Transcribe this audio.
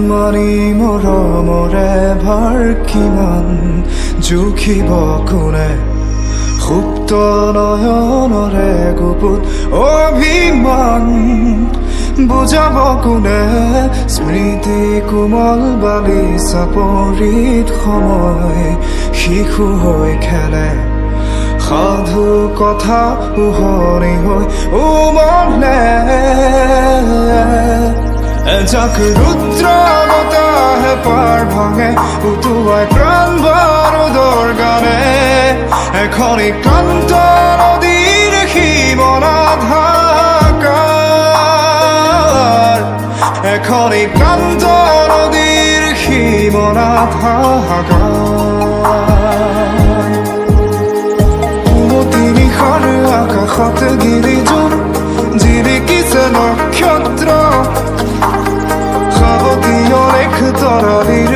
머리 모래 밝기만 주키버꾸네 훅떠 너의 구붓 어비만 বুজাবকুনে স্মৃতি কোমল বালিচা পৰিত সময় শিশু হৈ খেলে সাধু কথা উহৰি হৈ উমলে এজাক ৰুদ্ৰ বতাহে পাৰ ভাঙে উটুৱাই প্ৰাণ বাৰুদৰ গানে এখনি ক্লান্ত নদীৰ সীমনাধাকাৰ এখনি ক্লান্ত নদীৰ সীমনাধাকাৰ উমতি নিশাৰ আকাশত গিৰিজোৰ জিৰিকিছে নক্ষত্ৰ সাৱতীয় লেখ তৰালিৰ